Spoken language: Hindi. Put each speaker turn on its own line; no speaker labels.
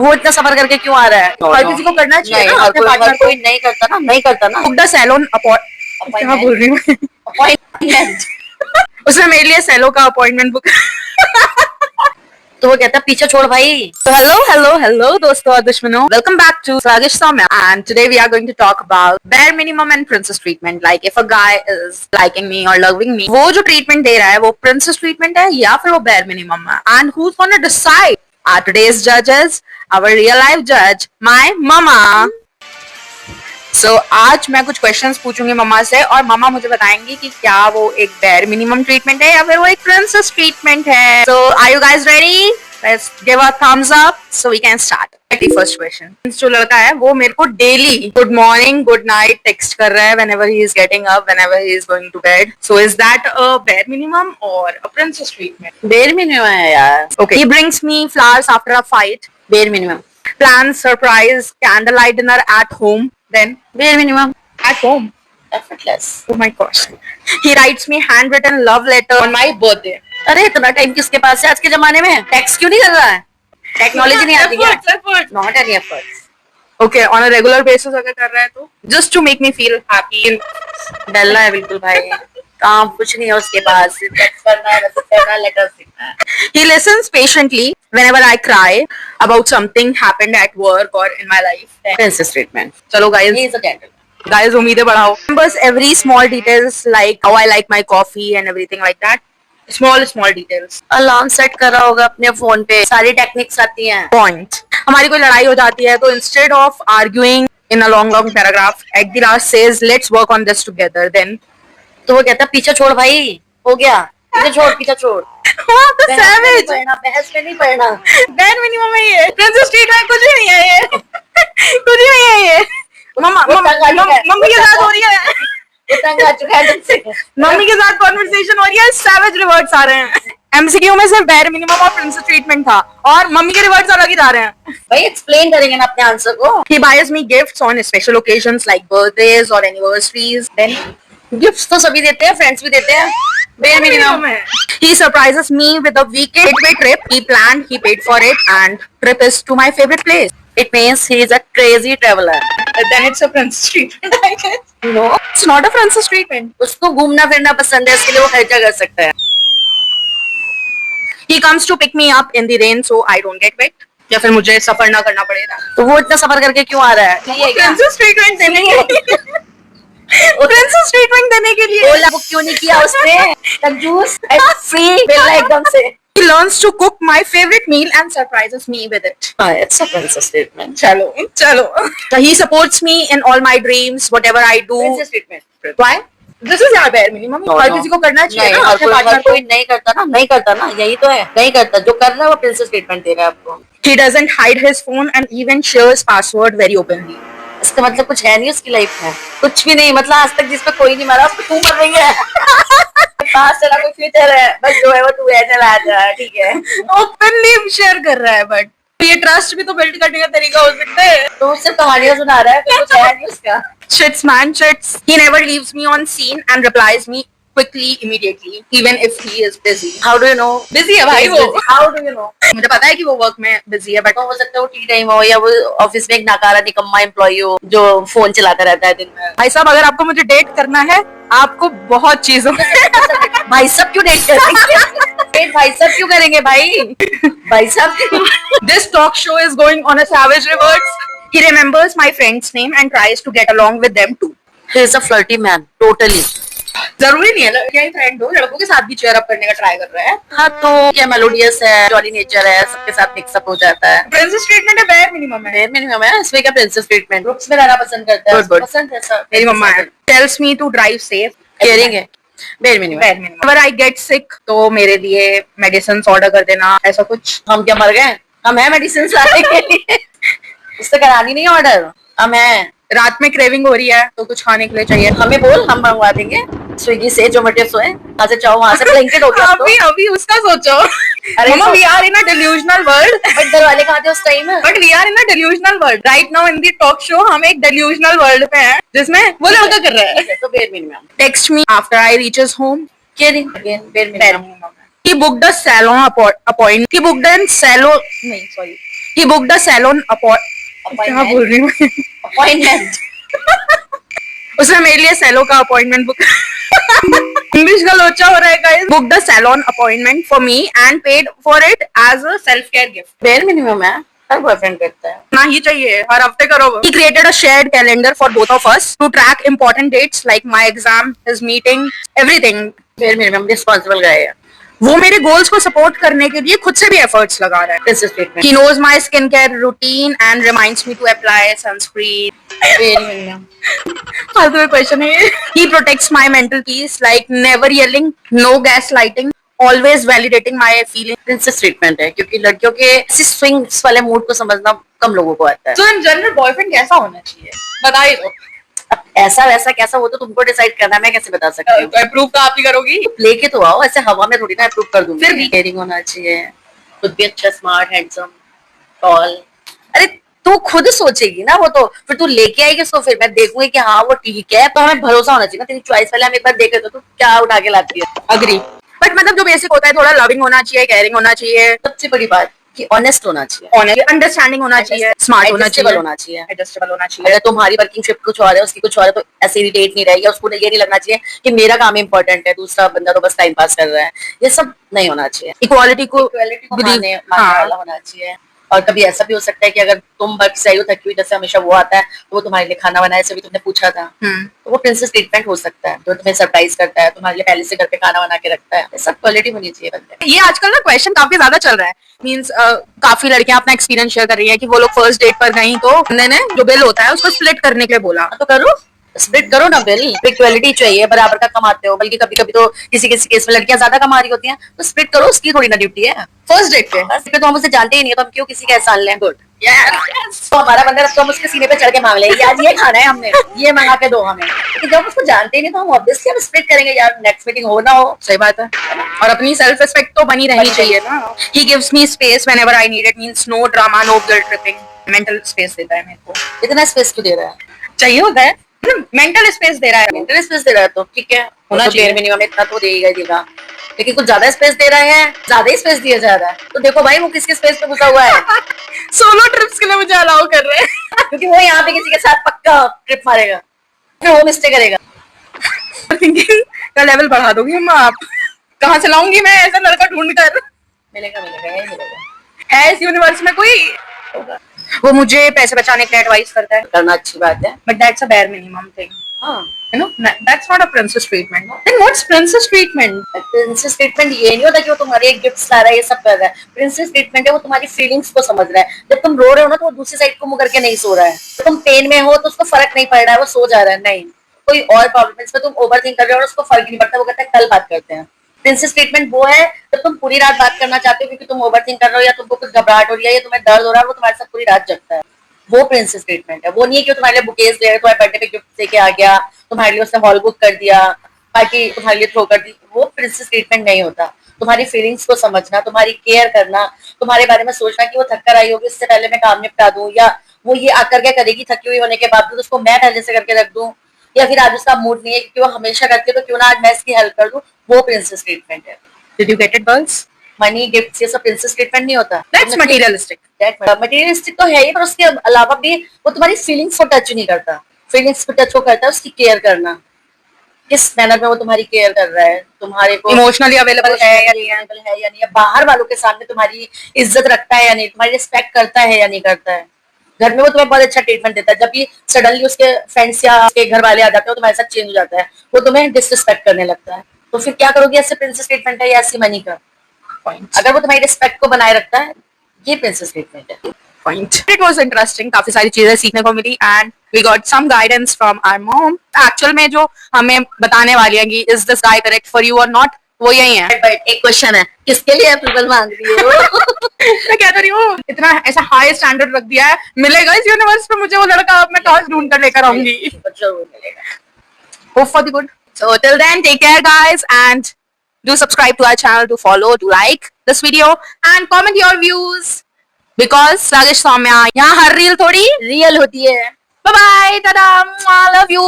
वो इतना सफर करके क्यों आ रहा है? हर किसी को करना चाहिए ना, अपने पार्टनर को।
नहीं करता ना, नहीं करता ना।
बुक द सैलून क्या बोल रही हूँ
अपॉइंटमेंट।
उसने मेरे लिए सैलो का अपॉइंटमेंट बुक
तो वो कहता पीछे छोड़ भाई।
So hello दोस्तों और दुश्मनों, welcome back to Slagish Soumya, and today we are going to talk about bare minimum and princess treatment. Like if a guy is liking me or loving me, वो जो treatment दे रहा है वो princess treatment है या फिर वो bare minimum है, and who's gonna decide? Our today's judges, our real life judge, my mama. आज मैं कुछ क्वेश्चंस पूछूंगी मम्मा से और मम्मा मुझे बताएंगी कि क्या वो एक बेयर मिनिमम ट्रीटमेंट है या फिर वो एक प्रिंसेस ट्रीटमेंट है। So are you guys ready? Let's give a thumbs up so we can start. First question, जो लड़का है वो मेरे को daily good morning good night text कर रहा है whenever he is getting up, whenever he is going to bed. So is that a bare minimum or a princess treatment?
बेर मिनिमम है यार।
Okay. He brings me flowers after a fight.
बेर minimum.
Plans surprise candlelight dinner at home. Then
बेर minimum.
at home.
Effortless.
Oh my gosh. He writes me handwritten love letter on my birthday.
अरे इतना टाइम किसके पास है आज के जमाने में? टेक्स्ट क्यों नहीं कर रहा है? टेक्नोलॉजी नहीं आती क्या? Not any efforts.
Okay, on a regular basis अगर कर रहा है तो just to make me feel happy.
डल्ला है बिल्कुल भाई। काम कुछ नहीं है उसके पास, टेक्स्ट करना है, मैसेज करना है, लेटर्स लिखना है।
He listens patiently whenever I cry about something happened at work or in my life.
Princess treatment.
चलो guys.
He is a gentleman.
Guys, उम्मीदें बढ़ाओ. Remembers every small details like how I like my coffee and everything like that. Small details.
Alarm set कर रहा होगा अपने फोन पे, सारी टेक्निक्स आती हैं।
Point. हमारी कोई लड़ाई हो जाती है तो instead of arguing in a long paragraph, at the last says let's work on this together. Then
तो वो कहता पीछे छोड़ भाई, हो गया, पीछे छोड़ पीछे छोड़।
what the savage.
बहस में नहीं पढ़ना।
Bare minimum है ये. Princess treatment कुछ ही नहीं है ये. कुछ ही नहीं है ये. मम्मी के साथ हो रही है. मम्मी के साथ कॉन्वर्सेशन हो रही है, सैवेज रिवर्ट्स आ रहे हैं। एमसीक्यू में सिर्फ बेयर मिनिमम और प्रिंसेस ट्रीटमेंट था और मम्मी के रिवर्ट्स अलग ही जा रहे हैं।
भाई एक्सप्लेन करेंगे ना अपने आंसर को।
He buys me gifts on special occasions like birthdays or anniversaries. Then
gifts तो सभी देते हैं, फ्रेंड्स भी देते हैं। बेयर मिनिमम है।
he surprises me with a weekend getaway trip. He planned, he paid for it, and trip is to my favorite place.
It means he is a crazy traveler.
Then it's a princess treatment, I guess.
No,
It's not a princess treatment.
उसको घूमना फिरना पसंद है, इसके लिए वो खर्चा कर सकता है।
He comes to pick me up in the rain so I don't get wet. या फिर मुझे सफर ना करना पड़ेगा।
तो वो इतना सफर करके क्यों आ रहा है?
प्रिंसेस ट्रीटमेंट देने के लिए। प्रिंसेस ट्रीटमेंट देने के लिए।
ओला बुक क्यों नहीं किया उसने? कंजूस, फ्री मिला एकदम से।
He learns to cook my favorite meal and surprises me with it.
It's a princess treatment.
चलो. So he supports me in all my dreams, whatever I do.
Princess treatment.
Why? This is यार bare minimum. हर किसी को करना चाहिए ना, अपने पार्टनर को।
कोई नहीं करता ना, यही तो है, नहीं करता। जो कर रहा है वो प्रिंसेस ट्रीटमेंट दे रहा है आपको।
He doesn't hide his phone and even shares password very openly.
इसका मतलब कुछ है नहीं उसकी लाइफ में, कुछ भी नहीं। मतलब आज तक जिस पे कोई नहीं मारा उस पे तू मर रही है। पास चला कोई फ्यूचर है, बस जो है वो तू है, चला जा, ठीक है।
Openly शेयर कर रहा है, बट ये ट्रस्ट भी तो बिल्ड करने का तरीका हो सकता है।
तो उससे कहानियां सुना रहा है, कुछ है नहीं उसका।
Shits man shits. He never leaves me on scene and replies me quickly immediately even if he is busy.
How do you know?
Busy है भाई वो।
How do you know?
मुझे पता है कि वो वर्क में बिजी है, बट
तो हो सकता है वो टी टाइम हो या वो ऑफिस में एक नाकारा निकम्मा एम्प्लॉय हो जो फोन चलाता रहता है दिन में।
भाई साहब अगर आपको मुझे डेट करना है, आपको बहुत चीजों
भाई साहब क्यों डेट करेंगे? भाई साहब क्यों करेंगे भाई? भाई साहब
This talk show is going on a savage reverse. He remembers my friend's name and tries to get along with them too.
he is a flirty man, totally.
जरूरी नहीं है लड़कियां ही फ्रेंड हो, लड़कों के साथ भी चेयर अप करने का ट्राई कर रहा है।
हाँ तो क्या मेलोडियस है, जॉली नेचर है, सबके साथ मिक्सअप हो जाता है।
प्रिंसेस ट्रीटमेंट है, बेयर मिनिमम है।
बेयर मिनिमम है, इसमें क्या प्रिंसेस ट्रीटमेंट। ग्रुप्स में रहना पसंद करता है,
Good.
पसंद है सर।
मेरी मम्मा है। Tells me to drive safe.
Caring है। Bare minimum.
Whenever I get sick, तो मेरे लिए मेडिसिन ऑर्डर कर देना, ऐसा कुछ।
हम क्या मर गए? हम है मेडिसिन लाने के लिए। उससे करानी नहीं ऑर्डर, हम है।
रात में क्रेविंग हो रही है तो कुछ खाने के लिए चाहिए,
हमें बोल, हम मंगवा देंगे। स्विगी से, जोमेटो से, वहां से चाहो वहां से, ब्लिंकिट हो गया।
अभी उसका सोचो।
अरे
मम्मा, we are in a delusional world.
But घर वाले कहाँ थे उस time?
But we are in a delusional world. Right now in the talk show हम एक delusional world पे हैं जिसमें वो लड़का कर रहा है।
तो bare minimum.
Text me after I reaches home.
Caring again, bare minimum.
He booked a salon appointment. He booked a salon. नहीं, sorry. He booked a salon क्या बोल रही हूँ
अपॉइंटमेंट।
उसने मेरे लिए सेलो का अपॉइंटमेंट बुक इंग्लिश का लोचा हो रहा है guys. Book the salon appointment for me and paid for it as a self care gift.
Bare minimum है, हर बॉयफ्रेंड करता है।
ना ही चाहिए, हर हफ्ते करो। He created a shared calendar for both of us to track important dates like my exam, his meeting, everything.
Bare minimum responsible guy है।
वो मेरे गोल्स को सपोर्ट करने के लिए खुद से भी एफर्ट्स लगा रहा है।
Princess treatment.
He knows my skincare routine and reminds me to apply sunscreen.
Bare minimum.
फालतू में क्वेश्चन है ये। He protects my mental peace like never yelling, no gaslighting, always validating my feelings.
Princess treatment है, क्योंकि लड़कियों के ऐसी स्विंग्स वाले मूड को समझना कम लोगों को आता है।
So in general बॉयफ्रेंड कैसा होना चाहिए बता ही दो।
अब ऐसा वैसा कैसा वो तो तुमको डिसाइड करना है, मैं कैसे बता सकती हूँ।
अप्रूव तो आप ही करोगी।
लेके तो आओ, ऐसे हवा में थोड़ी ना अप्रूव कर दूंगी।
फिर भी
केयरिंग होना चाहिए, खुद भी अच्छा, स्मार्ट, हैंडसम, टॉल। अरे तू खुद सोचेगी ना वो तो, फिर तू लेके आएगी उसको, फिर मैं देखूंगी कि हाँ वो ठीक है। तो हमें भरोसा होना चाहिए ना, तेरी चॉइस पहले हम एक बार देखे तो तू क्या उठा के लाती है।
अग्री, बट मतलब जो बेसिक होता है थोड़ा लविंग होना चाहिए, केयरिंग होना चाहिए,
सबसे बड़ी बात कि ऑनेस्ट होना चाहिए,
अंडरस्टैंडिंग होना चाहिए, स्मार्ट होना चाहिए,
होना चाहिए,
एडजस्टेबल होना चाहिए।
अगर तुम्हारी वर्किंग शिफ्ट कुछ और है, उसकी कुछ और है, तो ऐसे इरिटेट नहीं रहेगी। उसको ये नहीं लगना चाहिए कि मेरा काम इंपॉर्टेंट है, दूसरा बंदा तो बस टाइम पास कर रहा है। ये सब नहीं होना चाहिए।
इक्वालिटी को
मानने वाला होना चाहिए। और कभी ऐसा भी हो सकता है कि अगर तुम वर्क से आई हो थकी हुई, जैसे हमेशा वो आता है तो वो तुम्हारे लिए खाना बनाए, से भी तुमने पूछा था, तो वो प्रिंसेस ट्रीटमेंट हो सकता है। जो तुम्हें सरप्राइज करता है, तुम्हारे लिए पहले से घर पे खाना बना के रखता है, ये सब क्वालिटी होनी चाहिए बंदे।
ये आजकल ना क्वेश्चन काफी ज्यादा चल रहा है। मींस काफी लड़कियां अपना एक्सपीरियंस शेयर कर रही है कि वो लोग फर्स्ट डेट पर गई तो बंदे ने जो बिल होता है उसको स्प्लिट करने के लिए बोला।
तो करो, स्प्लिट करो ना बिल। इक्वालिटी चाहिए, बराबर का कमाते हो। बल्कि कभी कभी तो किसी किसी केस में लड़कियां ज्यादा कमा रही होती हैं, तो स्प्लिट करो, उसकी थोड़ी ना ड्यूटी है।
फर्स्ट डेट पे
फर्स्ट पे तो हम उसे जानते ही नहीं है, तो हम क्यों किसी का एहसान लें। गुड, तो हमारा बंदा तो हम उसके सीने पे चढ़ के मांग लेंगे, आज ये खाना है, हमने ये मंगा के दो हमें। लेकिन जब उसको जानते ही नहीं, तो हम ऑब्वियसली हम स्प्लिट करेंगे यार, नेक्स्ट मीटिंग हो ना हो।
सही बात है। और अपनी सेल्फ रिस्पेक्ट तो बनी रहनी चाहिए ना। He gives me space whenever I need it, means no drama, no guilt tripping. Mental space देता है मेरे को।
इतना स्पेस क्यों दे रहा है?
चाहिए होता है, मेंटल स्पेस दे रहा है।
मेंटल स्पेस दे रहा है तो ठीक है,
होना
तो
चाहिए।
बेयर मिनिमम इतना तो देगा ही देगा। लेकिन कुछ ज्यादा स्पेस दे रहा है, ज्यादा ही स्पेस दिया जा रहा है, तो देखो भाई वो किसके स्पेस पे घुसा हुआ है।
सोलो ट्रिप्स के लिए मुझे अलाउ कर रहे हैं
क्योंकि वो यहाँ पे किसी के साथ पक्का ट्रिप मारेगा, फिर होम स्टे करेगा।
थिंकिंग का लेवल बढ़ा दोगी हम आप। कहाँ से लाऊंगी मैं ऐसा लड़का ढूंढ कर?
मिलेगा मिलेगा, यही मिलेगा।
है इस यूनिवर्स में कोई?
होगा।
वो मुझे पैसे बचाने के लिए एडवाइस करता है,
करना अच्छी बात है।
But that's a bare minimum thing,
हाँ,
you know, that's not a princess treatment. Then what's princess treatment?
Princess treatment ये नहीं होता कि वो तुम्हारे एक गिफ्ट ला रहा है, ये सब कर रहा है। प्रिंसेस ट्रीटमेंट है वो तुम्हारी फीलिंग्स को समझ रहा है। जब तुम रो रहे हो ना, तो वो दूसरी साइड को मुंह करके नहीं सो रहा है। तो तुम पेन में हो तो उसको फर्क नहीं पड़ रहा है, वो सो जा रहा है, नहीं कोई और प्रॉब्लम, इस पर तुम ओवर थिंक कर रहे हो और उसको फर्क नहीं पड़ता, वो कहता है कल बात करते हैं। प्रिंसेस ट्रीटमेंट वो है जब तुम पूरी रात बात करना चाहते हो क्योंकि तुम ओवर थिंक कर रहे हो, या तुमको कुछ घबराहट हो रही है, या तुम्हें दर्द हो रहा है, वो तुम्हारे साथ पूरी रात जगता है। वो प्रिंसेस ट्रीटमेंट है। वो नहीं है कि तुम्हारे लिए बुकेज ले रहे, तुम्हारे बर्थडे पे गिफ्ट लेके आ गया, तुम्हारे लिए उसने हॉल बुक कर दिया, पार्टी तुम्हारे लिए थ्रो कर दी। वो प्रिंसेस ट्रीटमेंट नहीं होता। तुम्हारी फीलिंग्स को समझना, तुम्हारी केयर करना, तुम्हारे बारे में सोचना कि वो थक कर आई होगी, इससे पहले मैं काम निपटा दूं, या वो ये आकर क्या करेगी थकी हुई होने के बावजूद, उसको मैं पहले से करके रख दूं, या फिर आज उसका मूड नहीं है क्योंकि वो हमेशा करती है, तो क्यों ना आज मैं इसकी हेल्प कर दूं। वो प्रिंसेस ट्रीटमेंट है।
Did you get it, girls?
Money, gift, ये सब प्रिंसेस ट्रीटमेंट नहीं होता।
That's materialistic.
मटेरियलिस्टिक तो है ही, पर उसके अलावा भी वो तुम्हारी फीलिंग्स को टच नहीं करता। फीलिंग्स को टच वो करता है उसकी केयर करना, किस मैनर में वो तुम्हारी केयर कर रहा है, तुम्हारे को
Emotionally available है या नहीं है?
है या नहीं है, बाहर वालों के सामने तुम्हारी इज्जत रखता है या नहीं, तुम्हारी रिस्पेक्ट करता है या नहीं करता है। घर में वो तुम्हें बहुत अच्छा ट्रीटमेंट देता है, जब भी सडनली उसके फ्रेंड्स या उसके घर वाले आ जाते हैं, तुम्हारे साथ चेंज हो जाता है, वो तुम्हें डिसरिस्पेक्ट करने लगता है। तो फिर क्या करोगे? ऐसे प्रिंसेस ट्रीटमेंट है या ऐसी मनी का
Point.
अगर वो तुम्हारी रिस्पेक्ट को बनाए रखता है, ये प्रिंसेस ट्रीटमेंट है।
Point. It was interesting. काफी सारी चीजें सीखने को मिली and we got some guidance from our mom. Actual में जो हमें बताने वाली है कि is this guy correct for you or not, वो यही है।
बट एक क्वेश्चन है, किसके लिए अप्रूवल मांग रही हो?
मैं कह तो रही हूँ, इतना ऐसा हाई स्टैंडर्ड रख दिया है, मिलेगा इस यूनिवर्स पे मुझे वो लड़का, मैं कहाँ से ढूंढ कर लेकर आऊंगी।
जरूर मिलेगा।
Hope for the good. So till then, take care, guys, and do subscribe to our channel, to follow, to like this video, and comment your views. Because Ragesh Soumya, यहाँ हर रील थोड़ी
रियल होती है।
Bye bye, tada, love you.